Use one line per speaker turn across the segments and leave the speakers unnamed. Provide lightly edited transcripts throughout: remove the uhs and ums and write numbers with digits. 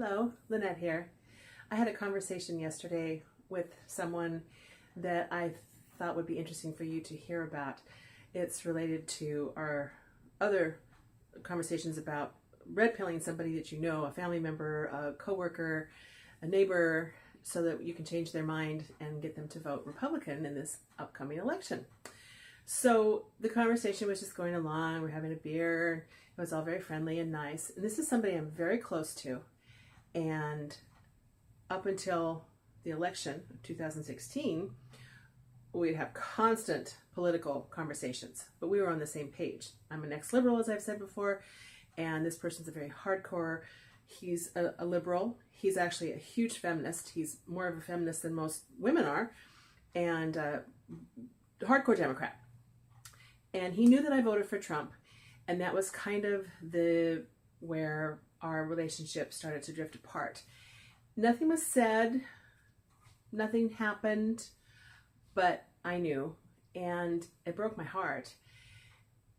Hello, Lynette here. I had a conversation yesterday with someone that I thought would be interesting for you to hear about. It's related to our other conversations about red pilling somebody that you know, a family member, a coworker, a neighbor, so that you can change their mind and get them to vote Republican in this upcoming election. So the conversation was just going along. We're having a beer. It was all very friendly and nice. And this is somebody I'm very close to. And up until the election of 2016, we'd have constant political conversations, but we were on the same page. I'm an ex-liberal, as I've said before, and this person's a very hardcore. He's a liberal. He's actually a huge feminist. He's more of a feminist than most women are, and a hardcore Democrat. And he knew that I voted for Trump, and that was kind of where our relationship started to drift apart. Nothing was said, nothing happened, but I knew, and it broke my heart.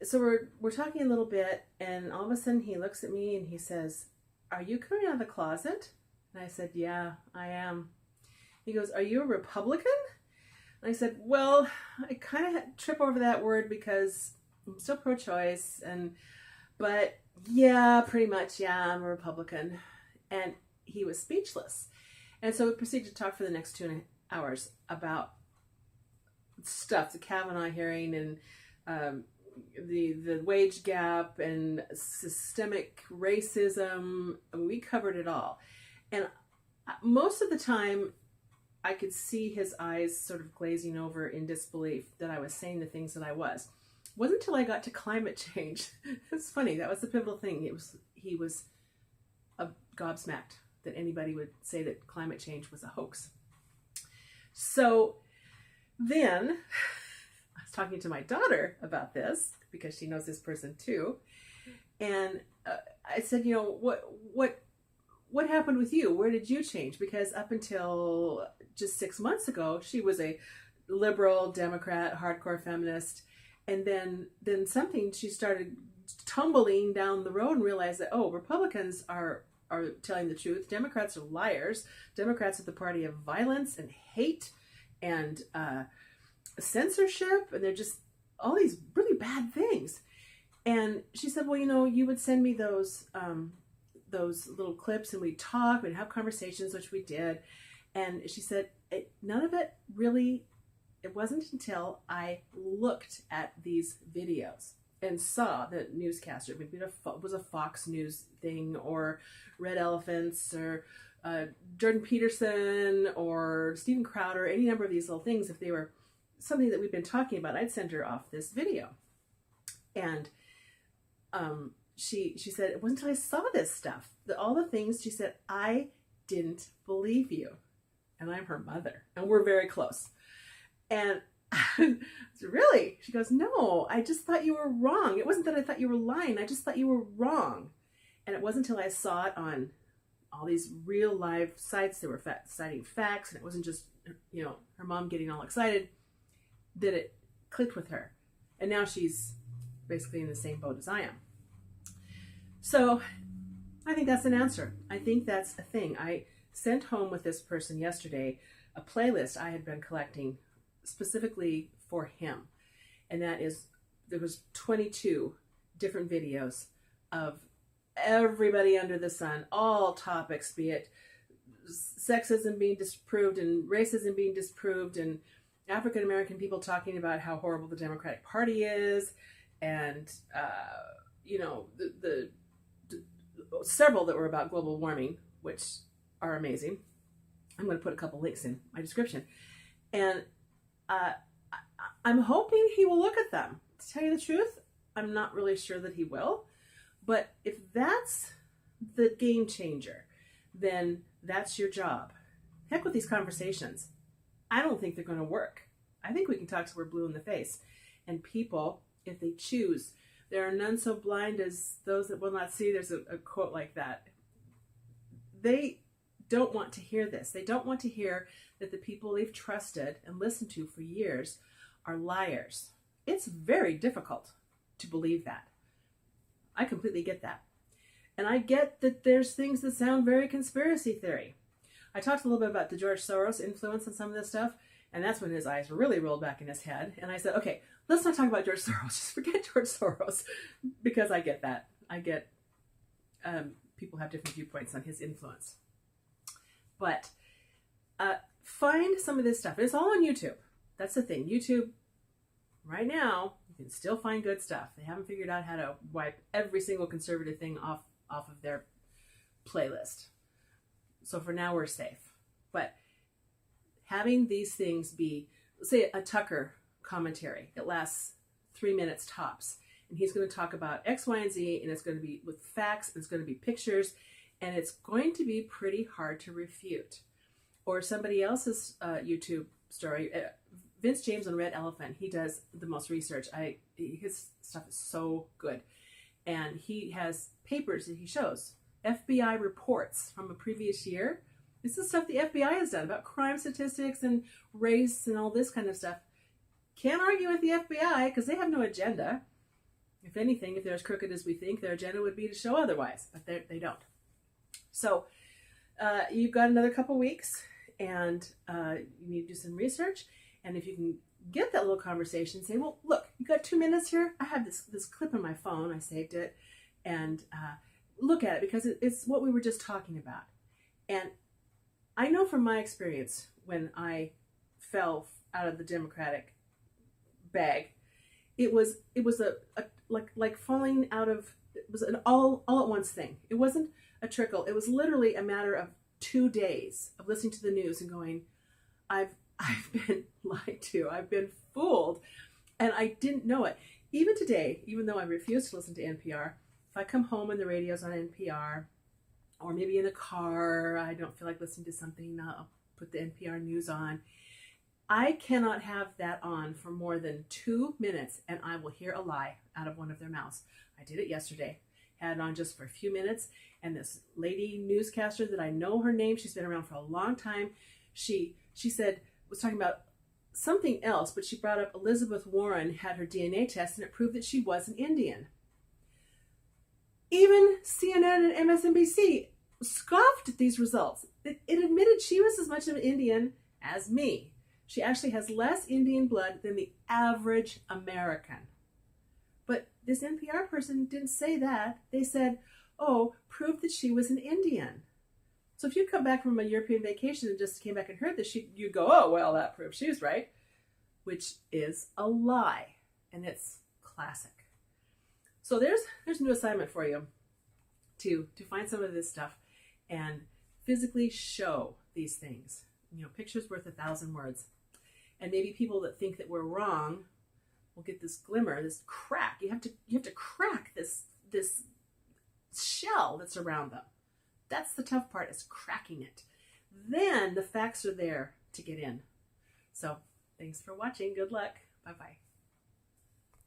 So we're talking a little bit, and all of a sudden he looks at me and he says, "Are you coming out of the closet?" And I said, "Yeah, I am." He goes, "Are you a Republican?" And I said, "Well, I kind of trip over that word because I'm still pro-choice, but yeah, pretty much, yeah, I'm a Republican." And he was speechless. And so we proceeded to talk for the next 2.5 hours about stuff, the Kavanaugh hearing and the wage gap and systemic racism. We covered it all. And most of the time, I could see his eyes sort of glazing over in disbelief that I was saying the things that I was. It wasn't until I got to climate change. It's funny, that was the pivotal thing. He was gobsmacked that anybody would say that climate change was a hoax. So then I was talking to my daughter about this because she knows this person too. And I said, what happened with you? Where did you change? Because up until just 6 months ago, she was a liberal Democrat, hardcore feminist. And then she started tumbling down the road and realized that, Republicans are telling the truth. Democrats are liars. Democrats are the party of violence and hate and censorship. And they're just all these really bad things. And she said, well, you would send me those little clips and we'd talk, we'd have conversations, which we did. And she said, none of it really, it wasn't until I looked at these videos and saw the newscaster, maybe it was a Fox News thing, or Red Elephants, or Jordan Peterson, or Steven Crowder, any number of these little things. If they were something that we've been talking about, I'd send her off this video. And she said, it wasn't until I saw this stuff, all the things, she said, I didn't believe you. And I'm her mother, and we're very close. And I said, really? She goes, no, I just thought you were wrong. It wasn't that I thought you were lying. I just thought you were wrong. And it wasn't until I saw it on all these real live sites that were citing facts, and it wasn't just, her mom getting all excited, that it clicked with her. And now she's basically in the same boat as I am. So I think that's an answer. I think that's a thing. I sent home with this person yesterday a playlist I had been collecting specifically for him. And that is, there was 22 different videos of everybody under the sun, all topics, be it sexism being disproved and racism being disproved, and African American people talking about how horrible the Democratic Party is, and the several that were about global warming, which are amazing. I'm going to put a couple links in my description. And I'm hoping he will look at them. To tell you the truth, I'm not really sure that he will. But if that's the game changer, then that's your job. Heck with these conversations. I don't think they're going to work. I think we can talk till we're blue in the face. And people, if they choose, there are none so blind as those that will not see. There's a quote like that. They don't want to hear this. They don't want to hear that the people they've trusted and listened to for years are liars. It's very difficult to believe that. I completely get that. And I get that there's things that sound very conspiracy theory. I talked a little bit about the George Soros influence on some of this stuff, and that's when his eyes really rolled back in his head. And I said, okay, let's not talk about George Soros. Just forget George Soros, because I get that. I get people have different viewpoints on his influence. But find some of this stuff. It's all on YouTube. That's the thing. YouTube, right now, you can still find good stuff. They haven't figured out how to wipe every single conservative thing off of their playlist. So for now, we're safe. But having these things be, say, a Tucker commentary, it lasts 3 minutes tops. And he's going to talk about X, Y, and Z, and it's going to be with facts, and it's going to be pictures, and it's going to be pretty hard to refute. Or somebody else's YouTube story, Vince James on Red Elephant, he does the most research. His stuff is so good. And he has papers that he shows, FBI reports from a previous year. This is stuff the FBI has done about crime statistics and race and all this kind of stuff. Can't argue with the FBI because they have no agenda. If anything, if they're as crooked as we think, their agenda would be to show otherwise, but they don't. So you've got another couple weeks, and you need to do some research. And if you can get that little conversation, say, well, look, you got 2 minutes here? I have this clip on my phone. I saved it. And look at it, because it's what we were just talking about. And I know from my experience, when I fell out of the Democratic bag, it was like falling out of, it was an all at once thing. It wasn't a trickle. It was literally a matter of 2 days of listening to the news and going, I've been lied to. I've been fooled. And I didn't know it. Even today, even though I refuse to listen to NPR, if I come home and the radio's on NPR, or maybe in the car, I don't feel like listening to something, I'll put the NPR news on. I cannot have that on for more than 2 minutes, and I will hear a lie out of one of their mouths. I did it yesterday. Had it on just for a few minutes, and this lady newscaster that I know her name, she's been around for a long time, she said, was talking about something else, but she brought up Elizabeth Warren had her DNA test, and it proved that she was an Indian. Even CNN and MSNBC scoffed at these results. It admitted she was as much of an Indian as me. She actually has less Indian blood than the average American. But this NPR person didn't say that. They said, oh, proved that she was an Indian. So if you come back from a European vacation and just came back and heard this, you'd go, oh, well, that proves she was right, which is a lie. And it's classic. So there's a new assignment for you to find some of this stuff and physically show these things. You know, picture's worth 1,000 words. And maybe people that think that we're wrong will get this glimmer, this crack. You have to crack this shell that's around them. That's the tough part, is cracking it. Then the facts are there to get in. So thanks for watching. Good luck. Bye-bye.